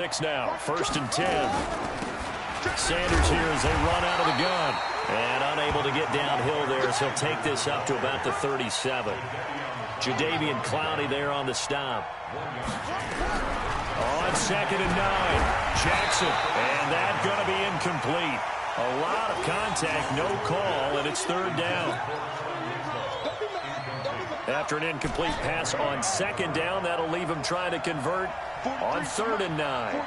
6 now, 1st and 10. Sanders here as they run out of the gun. And unable to get downhill there as he'll take this up to about the 37. Jadeveon Clowney there on the stop. On 2nd and 9, Jackson. And that's going to be incomplete. A lot of contact, no call, and it's 3rd down. After an incomplete pass on 2nd down, that'll leave him trying to convert on 3rd and 9.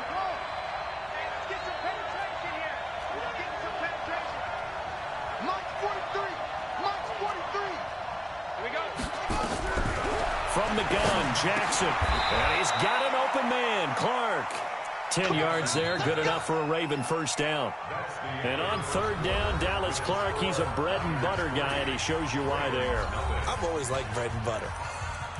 From the gun, Jackson. And he's got an open man, Clark. 10 yards there, good enough for a Raven 1st down. And on 3rd down, Dallas Clark, he's a bread and butter guy, and he shows you why there. I've always liked bread and butter.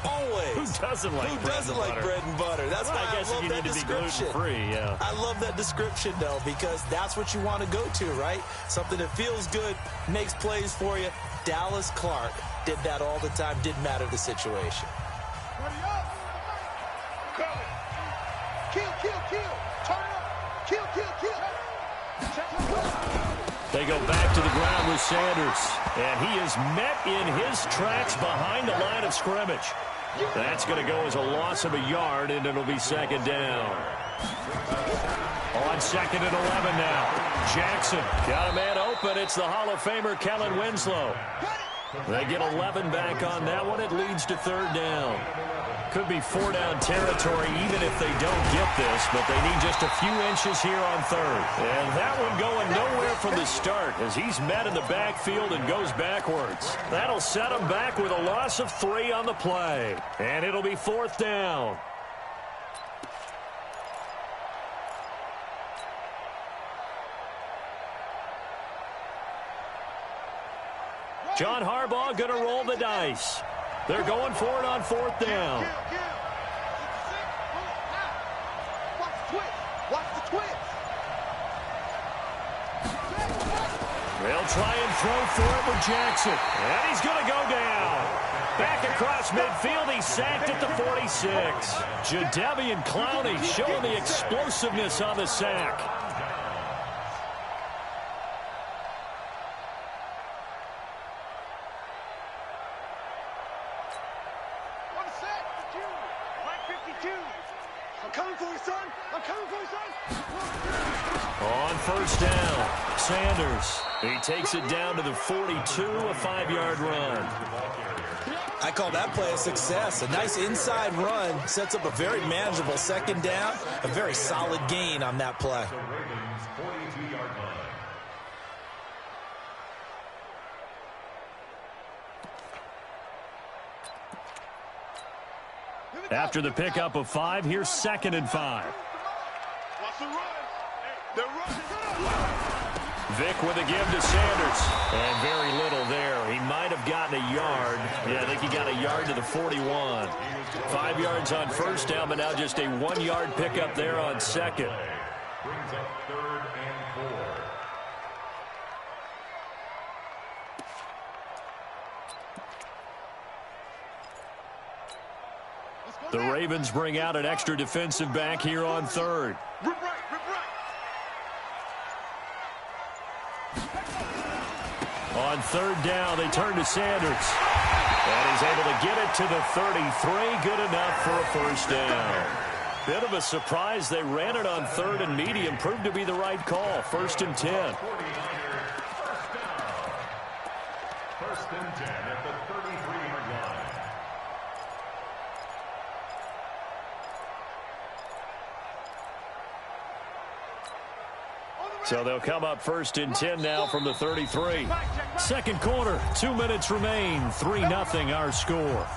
Always. Who doesn't like bread and butter? That's why I love that description. Free, yeah. I love that description, though, because that's what you want to go to, right? Something that feels good, makes plays for you. Dallas Clark did that all the time, didn't matter the situation. They go back to the ground with Sanders, and he is met in his tracks behind the line of scrimmage. That's going to go as a loss of a yard, and it'll be 2nd down. On 2nd and 11 now, Jackson got a man open. It's the Hall of Famer Kellen Winslow. They get 11 back on that one. It leads to 3rd down. Could be 4-down territory even if they don't get this, but they need just a few inches here on 3rd. And that one going nowhere from the start as he's met in the backfield and goes backwards. That'll set him back with a loss of 3 on the play. And it'll be 4th down. John Harbaugh going to roll the dice. They're going for it on 4th down. They'll try and throw for it with Jackson. And he's going to go down. Back across midfield, he's sacked at the 46. Jadeveon Clowney showing the explosiveness on the sack. On 1st down, Sanders. He takes it down to the 42, a 5-yard run. I call that play a success. A nice inside run sets up a very manageable 2nd down. A very solid gain on that play. After the pickup of 5, here's 2nd and 5. Vick with a give to Sanders. And very little there. He might have gotten a yard. Yeah, I think he got a yard to the 41. 5 yards on 1st down, but now just a 1-yard pickup there on 2nd. Brings up 3rd and 4. The Ravens bring out an extra defensive back here on 3rd. On 3rd down, they turn to Sanders. And he's able to get it to the 33. Good enough for a 1st down. Bit of a surprise. They ran it on 3rd and medium. Proved to be the right call. 1st and 10. 1st and 10 at the 33-yard line. So they'll come up 1st and 10 now from the 33. 2nd quarter, 2 minutes remain. 3-0 our score.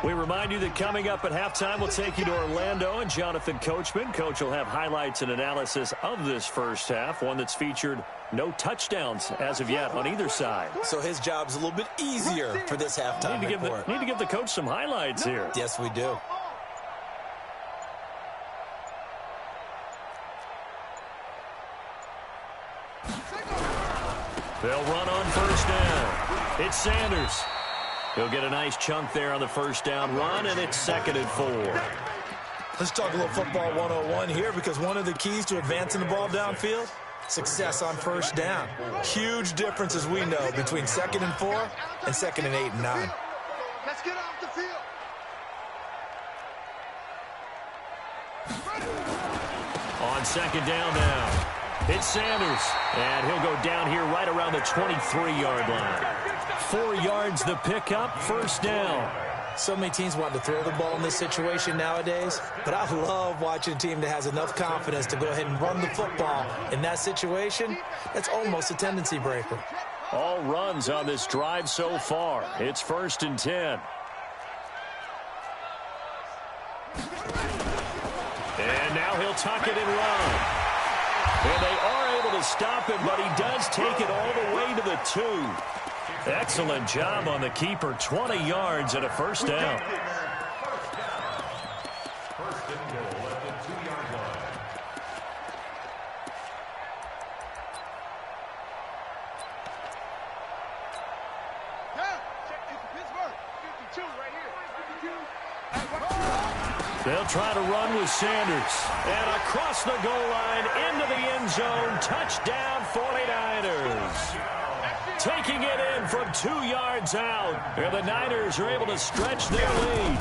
We remind you that coming up at halftime, we'll take you to Orlando and Jonathan Coachman. Coach will have highlights and analysis of this first half, one that's featured no touchdowns as of yet on either side. So his job's a little bit easier for this halftime report. Need to give the coach some highlights here. Yes, we do. They'll run on 1st down. It's Sanders. He'll get a nice chunk there on the first down run, and it's 2nd and 4. Let's talk a little football 101 here, because one of the keys to advancing the ball downfield, success on first down. Huge difference, as we know, between 2nd and 4 and 2nd and 8 and 9. Let's get off the field. On 2nd down now, it's Sanders, and he'll go down here right around the 23-yard line. 4 yards the pickup, 1st down. So many teams want to throw the ball in this situation nowadays, but I love watching a team that has enough confidence to go ahead and run the football. In that situation, that's almost a tendency breaker. All runs on this drive so far. It's 1st and 10. And now he'll tuck it and run. And they are able to stop him, but he does take it all the way to the 2. Excellent job on the keeper. 20 yards and a 1st down. First and goal at the 2-yard line. Yeah, check this Pittsburgh. 52 right here. 52. They'll try to run with Sanders. And across the goal line, into the end zone. Touchdown, 49ers. Taking it in from 2 yards out. And the Niners are able to stretch their lead.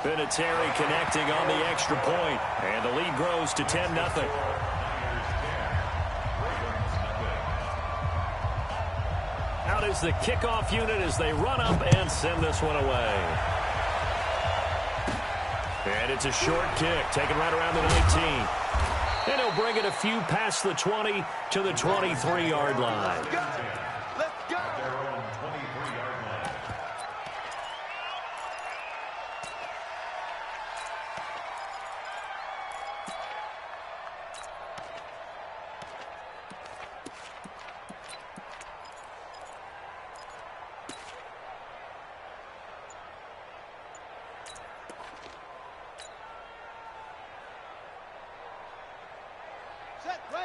Vinatieri connecting on the extra point. And the lead grows to 10-0. Out is the kickoff unit as they run up and send this one away. And it's a short kick, taken right around the 19. And he'll bring it a few past the 20 to the 23-yard line. Let's go. Their own 23-yard line.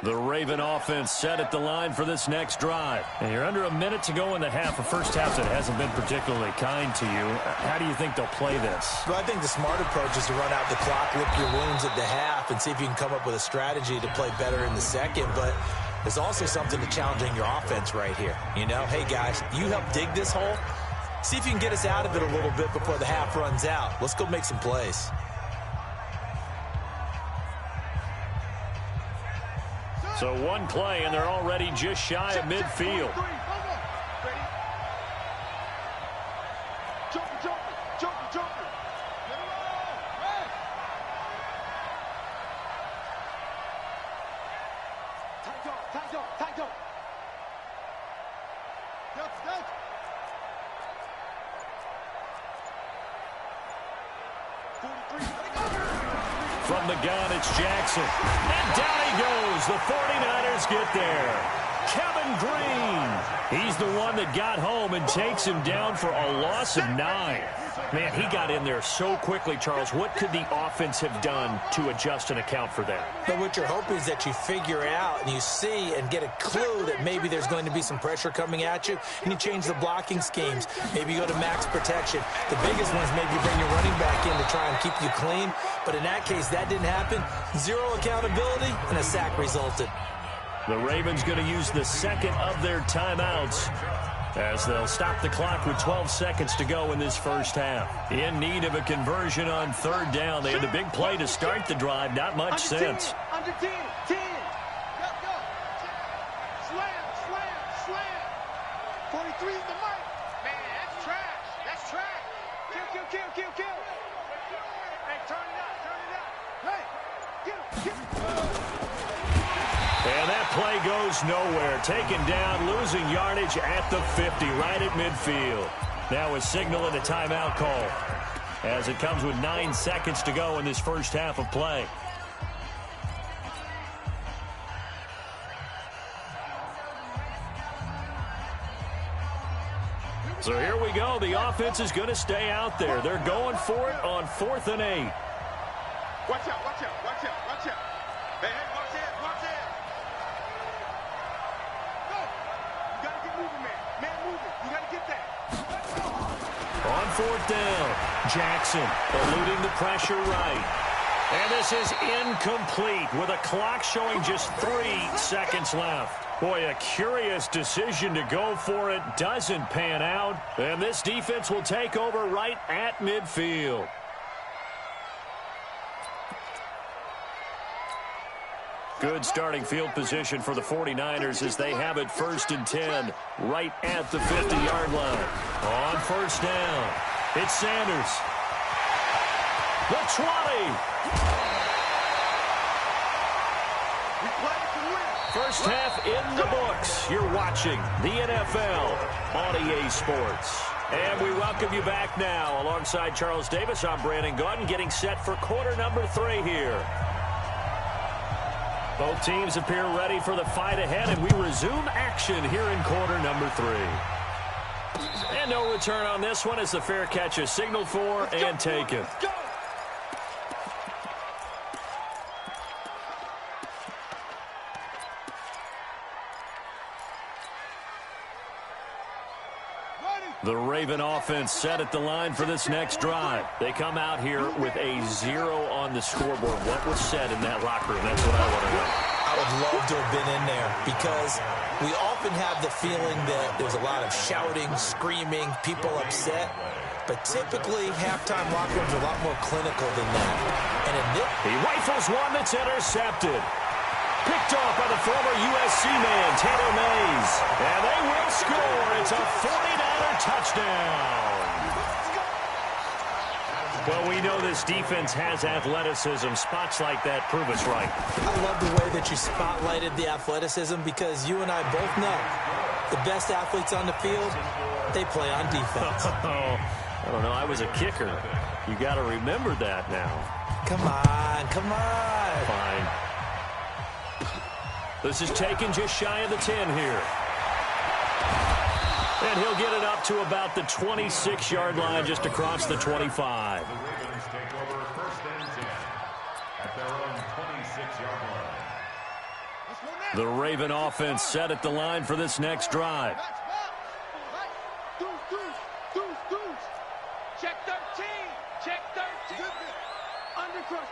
The Raven offense set at the line for this next drive. And you're under a minute to go in the half, a first half that hasn't been particularly kind to you. How do you think they'll play this? Well, I think the smart approach is to run out the clock, lick your wounds at the half, and see if you can come up with a strategy to play better in the second. But there's also something to challenging your offense right here. You know, hey, guys, you help dig this hole. See if you can get us out of it a little bit before the half runs out. Let's go make some plays. So one play, and they're already just shy of midfield. From the gun, it's Jackson. And down he goes. The 49ers get there. Kevin Green. He's the one that got home and takes him down for a loss of 9. Man, he got in there so quickly, Charles. What could the offense have done to adjust and account for that? But what you're hoping is that you figure out and you see and get a clue that maybe there's going to be some pressure coming at you, and you change the blocking schemes. Maybe you go to max protection. The biggest ones, maybe you bring your running back in to try and keep you clean. But in that case, that didn't happen. Zero accountability, and a sack resulted. The Ravens going to use the second of their timeouts as they'll stop the clock with 12 seconds to go in this first half. In need of a conversion on third down. They had the big play to start the drive. Not much sense. Under 10, 10. Go, go. Slam, slam, slam. 43 is the mark. Man, that's trash. That's trash. Kill, kill, kill, kill, kill. Hey, turn it up, turn it up. Hey, get him, get him. And that play goes nowhere. Taken down, losing yardage at the 50, right at midfield. Now a signal and a timeout call as it comes with 9 seconds to go in this first half of play. So here we go. The offense is going to stay out there. They're going for it on 4th and 8. Watch out, watch out, watch out, watch out. Hey, hey, watch out, watch out. Go. You gotta get 4th down. Jackson eluding the pressure right. And this is incomplete with a clock showing just 3 seconds left. Boy, a curious decision to go for it. Doesn't pan out. And this defense will take over right at midfield. Good starting field position for the 49ers as they have it 1st and 10 right at the 50-yard line. On 1st down, it's Sanders. The 20. First half in the books. You're watching the NFL on EA Sports. And we welcome you back now. Alongside Charles Davis, I'm Brandon Gaudin, getting set for quarter number 3 here. Both teams appear ready for the fight ahead, and we resume action here in quarter number 3. And no return on this one as the fair catch is signaled for and taken. The Raven offense set at the line for this next drive. They come out here with a 0 on the scoreboard. What was said in that locker room? That's what I want to know. I would love to have been in there because we often have the feeling that there's a lot of shouting, screaming, people upset. But typically, halftime locker rooms are a lot more clinical than that. And in this, he rifles one that's intercepted. Picked off by the former USC man, Taylor Mays. And they will score. It's a 49er touchdown. Well, we know this defense has athleticism. Spots like that prove us right. I love the way that you spotlighted the athleticism because you and I both know the best athletes on the field, they play on defense. I don't know. I was a kicker. You got to remember that now. Come on, come on. Fine. This is taken just shy of the 10 here. And he'll get it up to about the 26-yard line just across the 25. The Ravens take over 1st and 10 at their own 26-yard line. The Raven offense set at the line for this next drive. Check 13. Check 13. Undercrunch.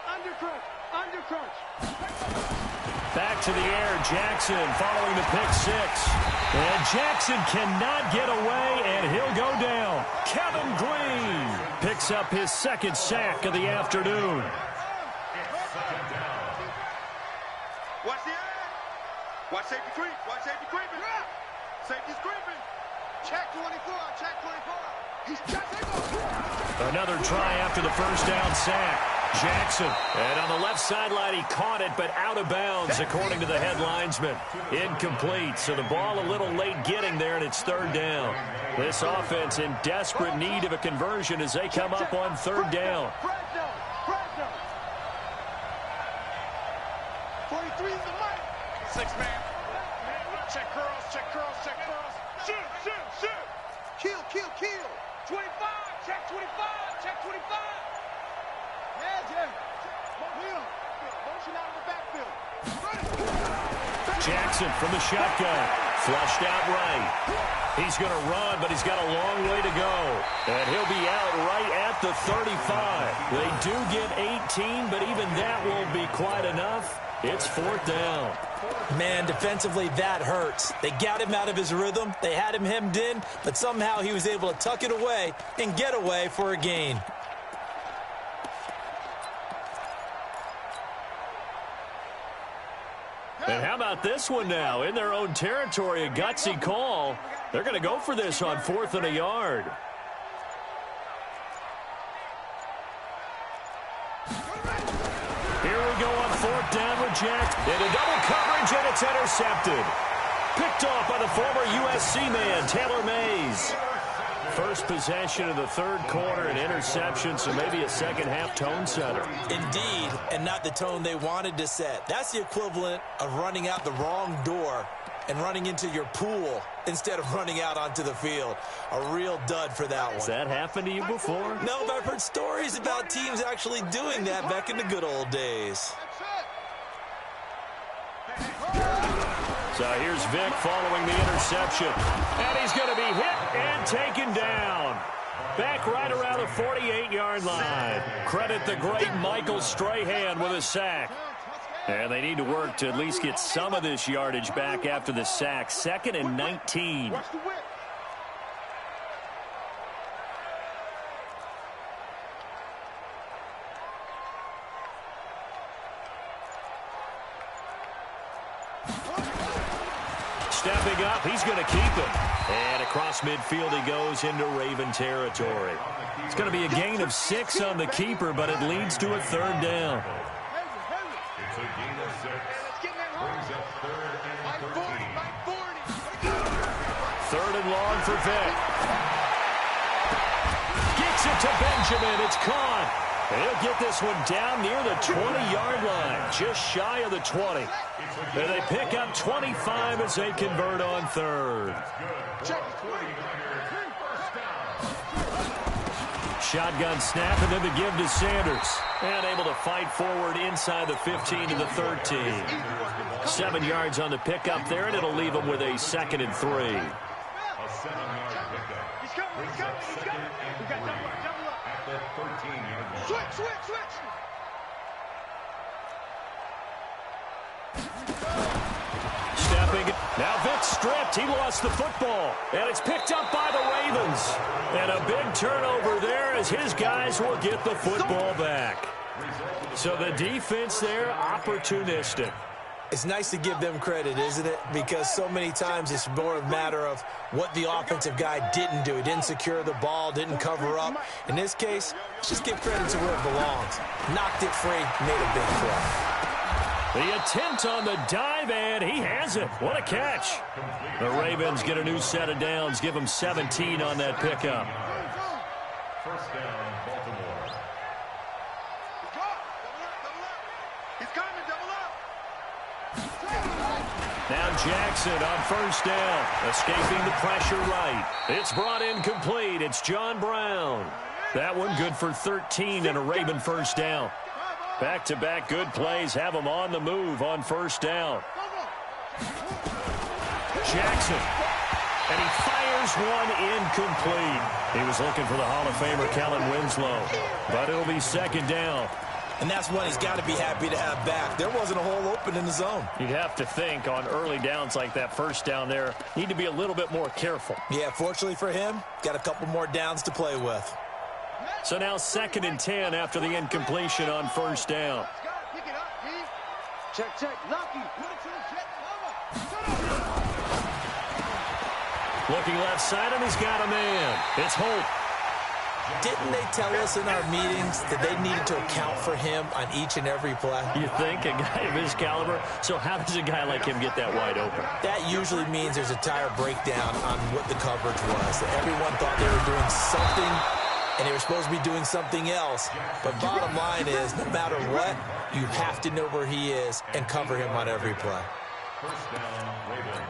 Back to the air, Jackson following the pick 6. And Jackson cannot get away, and he'll go down. Kevin Green picks up his 2nd sack of the afternoon. Watch the air. Watch safety creep. Watch safety creeping. Safety's creeping. Check 24. Check 24. He's checking. Another try after the 1st down sack. Jackson, and on the left sideline, he caught it, but out of bounds, according to the head linesman. Incomplete, so the ball a little late getting there, and it's 3rd down. This offense in desperate need of a conversion as they come up on 3rd down. 43 is the mic. 6-man. Check curls, check curls, check curls. Shoot. Kill. 25, check 25, check 25. Jackson from the shotgun. Flushed out right. He's going to run, but he's got a long way to go. And he'll be out right at the 35. They do get 18, but even that won't be quite enough. It's 4th down. Man, defensively, that hurts. They got him out of his rhythm. They had him hemmed in, but somehow he was able to tuck it away and get away for a gain. And how about this one now? In their own territory, a gutsy call. They're going to go for this on 4th and a yard. Here we go on 4th down with Jack. Into double coverage, and it's intercepted. Picked off by the former USC man, Taylor Mays. First possession of the 3rd quarter, an interception, so maybe a second-half tone setter. Indeed, and not the tone they wanted to set. That's the equivalent of running out the wrong door and running into your pool instead of running out onto the field. A real dud for that one. Has that happened to you before? No, but I've heard stories about teams actually doing that back in the good old days. So here's Vic following the interception. And he's going to be hit and taken down. Back right around the 48-yard line. Credit the great Michael Strahan with a sack. And they need to work to at least get some of this yardage back after the sack. 2nd and 19. Stepping up, he's going to keep it. And across midfield he goes into Raven territory. It's going to be a gain of 6 on the keeper, but it leads to a 3rd down. It's a gain of 6. Brings up 3rd and 13. 3rd and long for Vick. Gets it to Benjamin. It's caught. He'll get this one down near the 20-yard line, just shy of the 20. And they pick up 25 as they convert on 3rd. Shotgun snap, and then the give to Sanders. And able to fight forward inside the 15 to the 13. 7 yards on the pickup there, and it'll leave them with a 2nd and 3. A 7-yard pickup. He's coming, he's coming, he's coming. We got double up. At the 13-yard line. Switch. Stepping. Now Vick stripped. He lost the football. And it's picked up by the Ravens. And a big turnover there as his guys will get the football back. So the defense there, opportunistic. It's nice to give them credit, isn't it? Because so many times it's more a matter of what the offensive guy didn't do. He didn't secure the ball, didn't cover up. In this case, just give credit to where it belongs. Knocked it free, made a big play. The attempt on the dive, and he has it. What a catch. The Ravens get a new set of downs, give them 17 on that pickup. First down, Baltimore. He's coming, double up. Now Jackson on first down, escaping the pressure right. It's brought in complete. It's John Brown. That one good for 13 and a Raven first down. Back-to-back good plays have him on the move on first down. Jackson. And he fires one incomplete. He was looking for the Hall of Famer Kellen Winslow. But it'll be 2nd down. And that's one he's got to be happy to have back. There wasn't a hole open in the zone. You'd have to think on early downs like that first down there, need to be a little bit more careful. Yeah, fortunately for him, got a couple more downs to play with. So now 2nd and 10 after the incompletion on first down. Pick it up, D. Check. Lucky. Looking left side, and he's got a man. It's Holt. Didn't they tell us in our meetings that they needed to account for him on each and every play? You think a guy of his caliber? So how does a guy like him get that wide open? That usually means there's a tire breakdown on what the coverage was. That everyone thought they were doing something, and they were supposed to be doing something else. But bottom line is, no matter what, you have to know where he is and cover him on every play. First down, Ravens.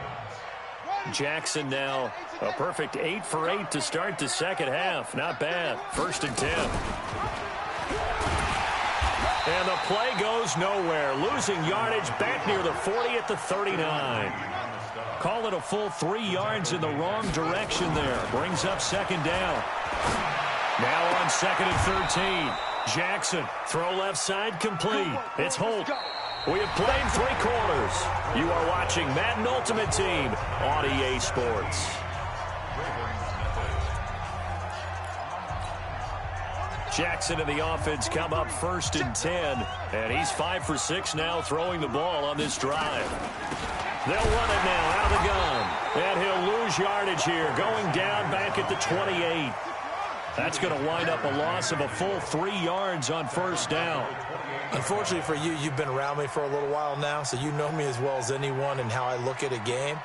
Jackson now a perfect 8 for 8 to start the second half. Not bad. 1st and 10. And the play goes nowhere. Losing yardage back near the 40 at the 39. Call it a full 3 yards in the wrong direction there. Brings up 2nd down. Now on 2nd and 13. Jackson, throw left side complete. It's Holt. We have played 3 quarters. You are watching Madden Ultimate Team on EA Sports. Jackson and the offense come up 1st and 10. And he's 5 for 6 now throwing the ball on this drive. They'll run it now out of the gun. And he'll lose yardage here, going down back at the 28. That's going to wind up a loss of a full 3 yards on first down. Unfortunately for you, you've been around me for a little while now, so you know me as well as anyone and how I look at a game.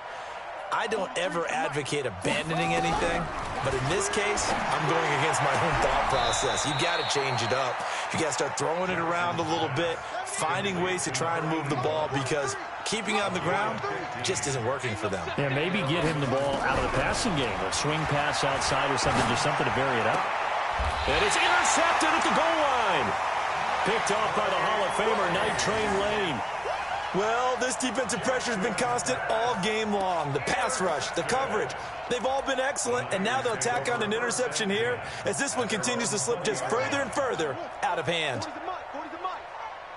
I don't ever advocate abandoning anything, but in this case, I'm going against my own thought process. You got to change it up. You got to start throwing it around a little bit, finding ways to try and move the ball, because keeping it on the ground just isn't working for them. Yeah, maybe get him the ball out of the passing game, a swing pass outside or something, just something to vary it up. And it's intercepted at the goal line. Picked off by the Hall of Famer, Night Train Lane. Well, this defensive pressure has been constant all game long. The pass rush, the coverage, they've all been excellent, and now they'll tack on an interception here as this one continues to slip just further and further out of hand.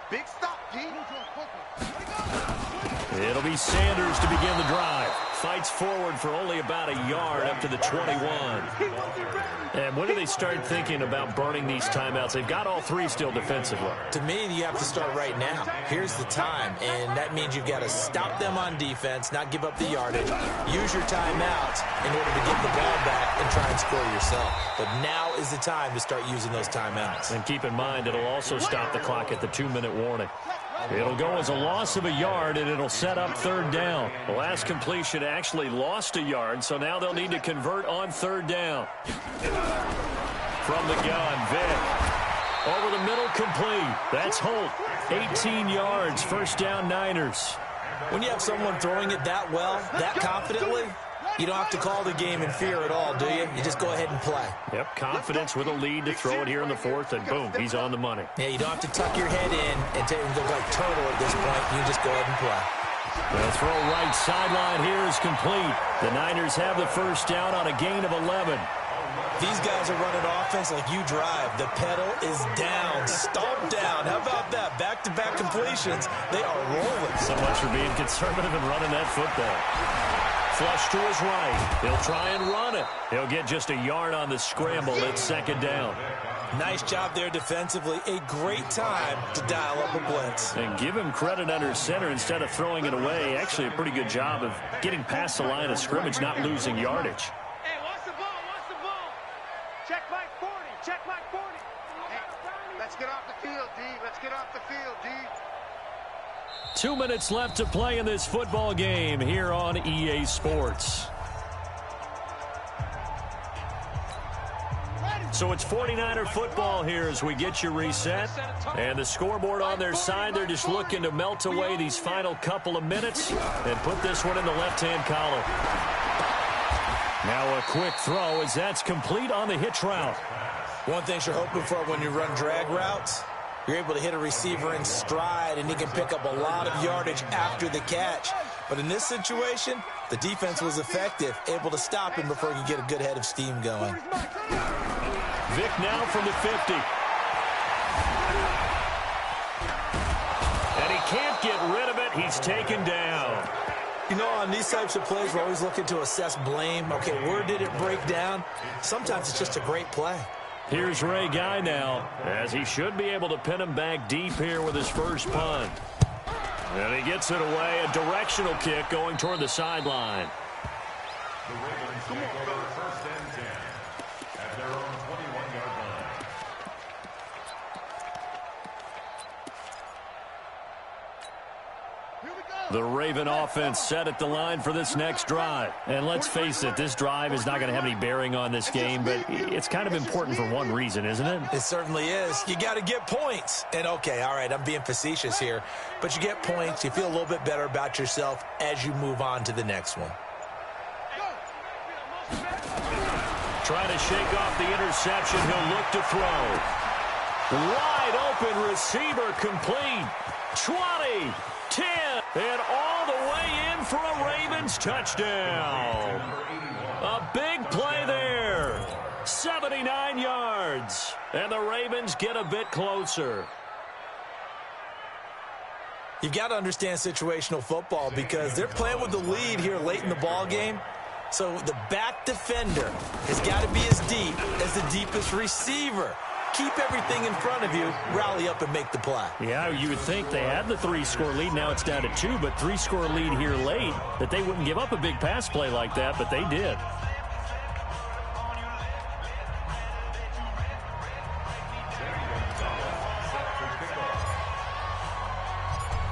Big stop, D. It'll be Sanders to begin the drive. Fights forward for only about a yard up to the 21. And when do they start thinking about burning these timeouts? They've got all three still defensively. To me, you have to start right now. Here's the time, and that means you've got to stop them on defense, not give up the yardage, use your timeouts in order to get the ball back and try and score yourself. But now is the time to start using those timeouts. And keep in mind, it'll also stop the clock at the 2-minute warning. It'll go as a loss of a yard, and it'll set up third down. The last completion actually lost a yard, so now they'll need to convert on third down. From the gun, Vic. Over the middle, complete. That's Holt. 18 yards, first down, Niners. When you have someone throwing it that well, that confidently, you don't have to call the game in fear at all, do you? You just go ahead and play. Yep, confidence with a lead to throw it here in the fourth, and boom, he's on the money. Yeah, you don't have to tuck your head in and look like turtle at this point. You just go ahead and play. The throw right sideline here is complete. The Niners have the first down on a gain of 11. These guys are running offense like you drive. The pedal is down, stomped down. How about that? Back-to-back completions. They are rolling. So much for being conservative and running that football. Flush to his right. He'll try and run it. He'll get just a yard on the scramble. It's second down. Nice job there defensively. A great time to dial up a blitz. And give him credit under center instead of throwing it away. Actually, a pretty good job of getting past the line of scrimmage, not losing yardage. Hey, what's the ball? What's the ball? Check back 40. Check back 40. Hey, let's get off the field, D. Let's get off the field, D. 2 minutes left to play in this football game here on EA Sports. So it's 49er football here as we get you reset. And the scoreboard on their side, they're just looking to melt away these final couple of minutes and put this one in the left-hand column. Now a quick throw as that's complete on the hitch route. One thing you're hoping for when you run drag routes, you're able to hit a receiver in stride, and he can pick up a lot of yardage after the catch. But in this situation, the defense was effective, able to stop him before he could get a good head of steam going. Vic now from the 50. And he can't get rid of it. He's taken down. You know, on these types of plays, we're always looking to assess blame. Okay, where did it break down? Sometimes it's just a great play. Here's Ray Guy now, as he should be able to pin him back deep here with his first punt. And he gets it away, a directional kick going toward the sideline. The Ravens take over first and 10 at their own 21-yard line. The Raven offense set at the line for this next drive. And let's face it, this drive is not going to have any bearing on this game, but it's kind of important for one reason, isn't it? It certainly is. You got to get points. And, okay, all right, I'm being facetious here, but you get points. You feel a little bit better about yourself as you move on to the next one. Trying to shake off the interception. He'll look to throw. Wide open receiver complete. 20, 10, and all the way in for a Ravens touchdown. A big play there. 79 yards. And the Ravens get a bit closer. You've got to understand situational football because they're playing with the lead here late in the ball game. So the back defender has got to be as deep as the deepest receiver. Keep everything in front of you, rally up and make the play. Yeah, you would think they had the 3-score lead. Now it's down to 2, but 3-score lead here late, that they wouldn't give up a big pass play like that, but they did.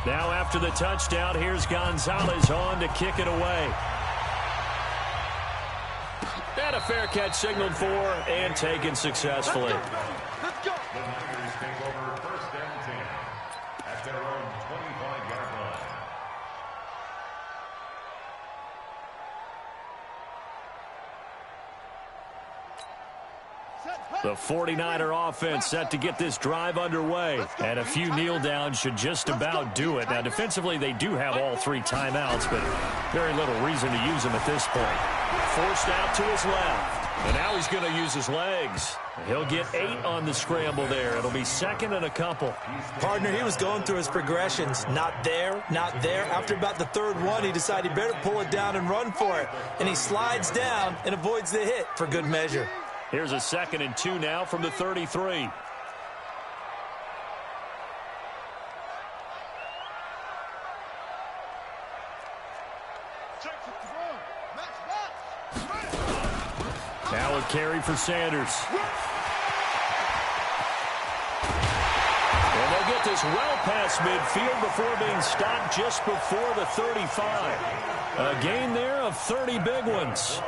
Now after the touchdown, here's Gonzalez on to kick it away. And a fair catch signaled for and taken successfully. Let's go. The Niners take over first and 10 at their own 25-yard line. The 49er offense set to get this drive underway. And a few kneel downs should just about do it. Now, defensively, they do have all 3 timeouts, but very little reason to use them at this point. Forced out to his left. And now he's going to use his legs. He'll get 8 on the scramble there. It'll be 2nd and a couple. Partner, he was going through his progressions. Not there, not there. After about the 3rd one, he decided he better pull it down and run for it. And he slides down and avoids the hit for good measure. Here's a 2nd and 2 now from the 33. Now a carry for Sanders. And they'll get this well past midfield before being stopped just before the 35. A gain there of 30 big ones.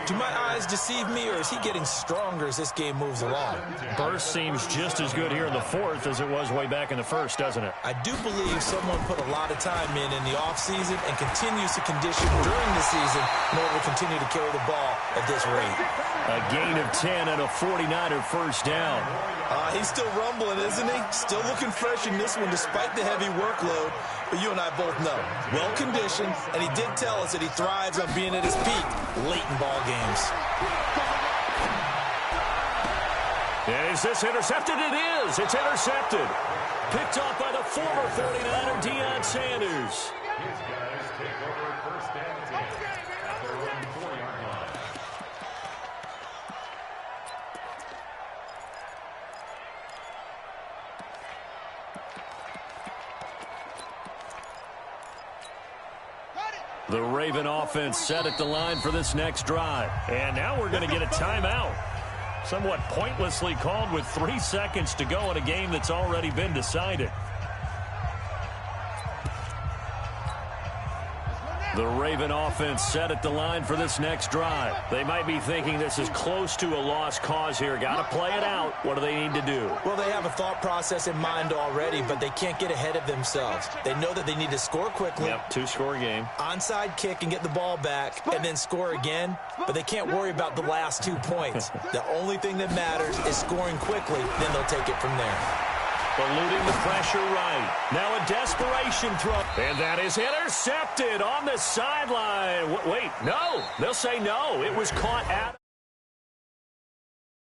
Do my eyes deceive me, or is he getting stronger as this game moves along? Burst seems just as good here in the 4th as it was way back in the 1st, doesn't it? I do believe someone put a lot of time in the offseason and continues to condition during the season in order to continue to carry the ball at this rate. A gain of 10 and a 49er first down. He's still rumbling, isn't he? Still looking fresh in this one despite the heavy workload. But you and I both know, well-conditioned, and he did tell us that he thrives on being at his peak late in ball games. Is this intercepted? It is. It's intercepted. Picked up by the former 49er, Deion Sanders. His guys take over 1st and 10 at their own 4-yard line. The Raven offense set at the line for this next drive. And now we're going to get a timeout. Somewhat pointlessly called with 3 seconds to go in a game that's already been decided. The Raven offense set at the line for this next drive. They might be thinking this is close to a lost cause here. Got to play it out. What do they need to do? Well, they have a thought process in mind already, but they can't get ahead of themselves. They know that they need to score quickly. Yep, 2-score game. Onside kick and get the ball back and then score again, but they can't worry about the last 2 points. The only thing that matters is scoring quickly, then they'll take it from there. Eluding the pressure right. Now a desperation throw. And that is intercepted on the sideline. Wait, no. They'll say no. It was caught at.